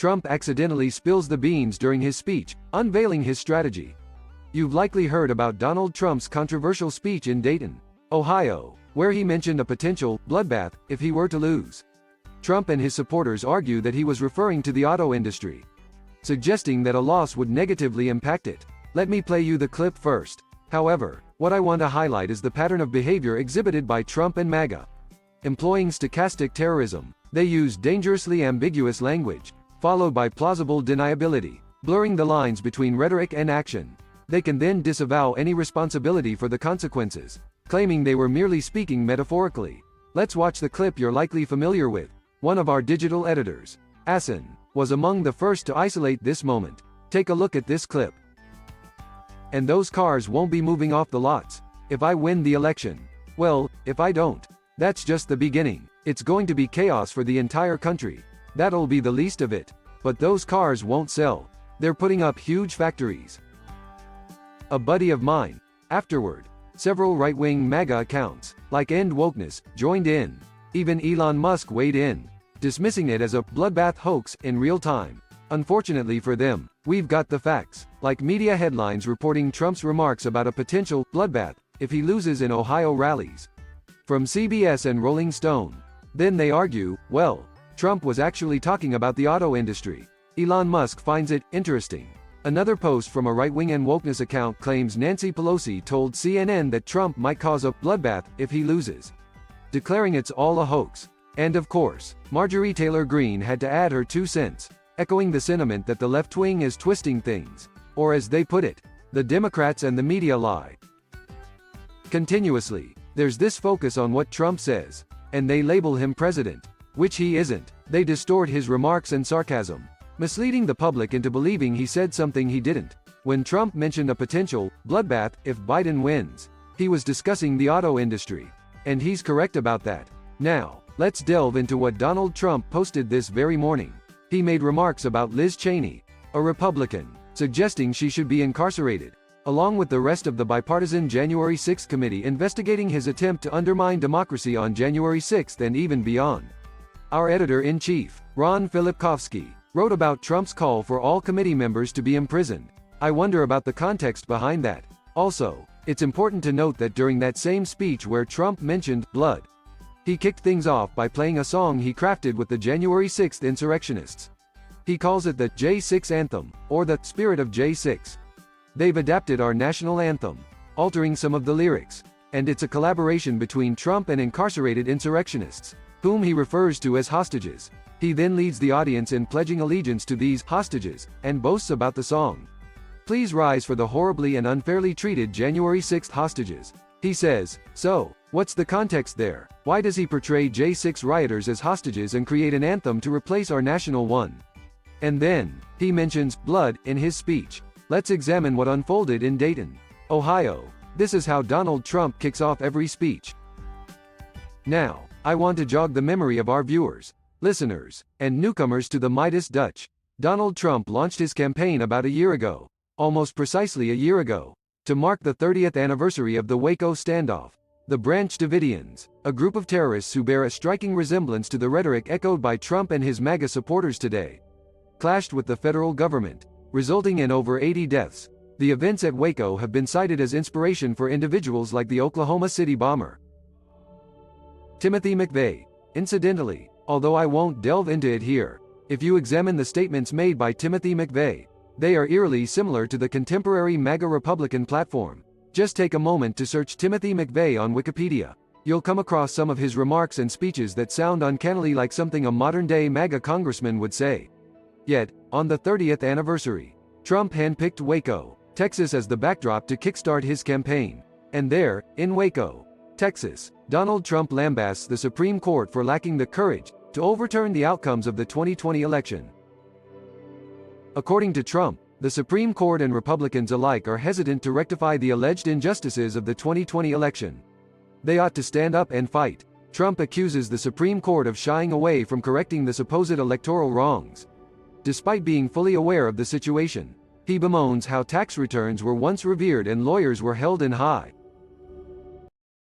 Trump accidentally spills the beans during his speech, unveiling his strategy. You've likely heard about Donald Trump's controversial speech in Dayton, Ohio, where he mentioned a potential bloodbath if he were to lose. Trump and his supporters argue that he was referring to the auto industry, suggesting that a loss would negatively impact it. Let me play you the clip first. However, what I want to highlight is the pattern of behavior exhibited by Trump and MAGA. Employing stochastic terrorism, they use dangerously ambiguous language, followed by plausible deniability, blurring the lines between rhetoric and action. They can then disavow any responsibility for the consequences, claiming they were merely speaking metaphorically. Let's watch the clip you're likely familiar with. One of our digital editors, Asin, was among the first to isolate this moment. Take a look at this clip. And those cars won't be moving off the lots if I win the election. Well, if I don't. That's just the beginning. It's going to be chaos for the entire country. That'll be the least of it. But those cars won't sell. They're putting up huge factories. A buddy of mine. Afterward, several right-wing MAGA accounts, like End Wokeness, joined in. Even Elon Musk weighed in, dismissing it as a bloodbath hoax in real time. Unfortunately for them, we've got the facts, like media headlines reporting Trump's remarks about a potential bloodbath if he loses in Ohio rallies. From CBS and Rolling Stone. Then they argue, well, Trump was actually talking about the auto industry. Elon Musk finds it interesting. Another post from a right-wing and wokeness account claims Nancy Pelosi told CNN that Trump might cause a bloodbath if he loses, declaring it's all a hoax. And of course, Marjorie Taylor Greene had to add her 2 cents, echoing the sentiment that the left wing is twisting things, or as they put it, the Democrats and the media lie. Continuously, there's this focus on what Trump says, and they label him president, which he isn't. They distort his remarks and sarcasm, misleading the public into believing he said something he didn't. When Trump mentioned a potential bloodbath if Biden wins, he was discussing the auto industry. And he's correct about that. Now, let's delve into what Donald Trump posted this very morning. He made remarks about Liz Cheney, a Republican, suggesting she should be incarcerated, along with the rest of the bipartisan January 6 committee investigating his attempt to undermine democracy on January 6 and even beyond. Our editor-in-chief, Ron Filipkovsky, wrote about Trump's call for all committee members to be imprisoned. I wonder about the context behind that. Also, it's important to note that during that same speech where Trump mentioned blood, he kicked things off by playing a song he crafted with the January 6 insurrectionists. He calls it the J6 Anthem, or the Spirit of J6. They've adapted our national anthem, altering some of the lyrics, and it's a collaboration between Trump and incarcerated insurrectionists, whom he refers to as hostages. He then leads the audience in pledging allegiance to these hostages, and boasts about the song. Please rise for the horribly and unfairly treated January 6 hostages. He says, so, what's the context there? Why does he portray J6 rioters as hostages and create an anthem to replace our national one? And then, he mentions blood in his speech. Let's examine what unfolded in Dayton, Ohio. This is how Donald Trump kicks off every speech. Now, I want to jog the memory of our viewers, listeners, and newcomers to the Midas Dutch. Donald Trump launched his campaign about a year ago, almost precisely a year ago, to mark the 30th anniversary of the Waco standoff. The Branch Davidians, a group of terrorists who bear a striking resemblance to the rhetoric echoed by Trump and his MAGA supporters today, clashed with the federal government, resulting in over 80 deaths. The events at Waco have been cited as inspiration for individuals like the Oklahoma City bomber Timothy McVeigh. Incidentally, although I won't delve into it here, if you examine the statements made by Timothy McVeigh, they are eerily similar to the contemporary MAGA Republican platform. Just take a moment to search Timothy McVeigh on Wikipedia. You'll come across some of his remarks and speeches that sound uncannily like something a modern-day MAGA congressman would say. Yet, on the 30th anniversary, Trump handpicked Waco, Texas as the backdrop to kickstart his campaign. And there, in Waco, Texas, Donald Trump lambasts the Supreme Court for lacking the courage to overturn the outcomes of the 2020 election. According to Trump, the Supreme Court and Republicans alike are hesitant to rectify the alleged injustices of the 2020 election. They ought to stand up and fight. Trump accuses the Supreme Court of shying away from correcting the supposed electoral wrongs. Despite being fully aware of the situation, he bemoans how tax returns were once revered and lawyers were held in high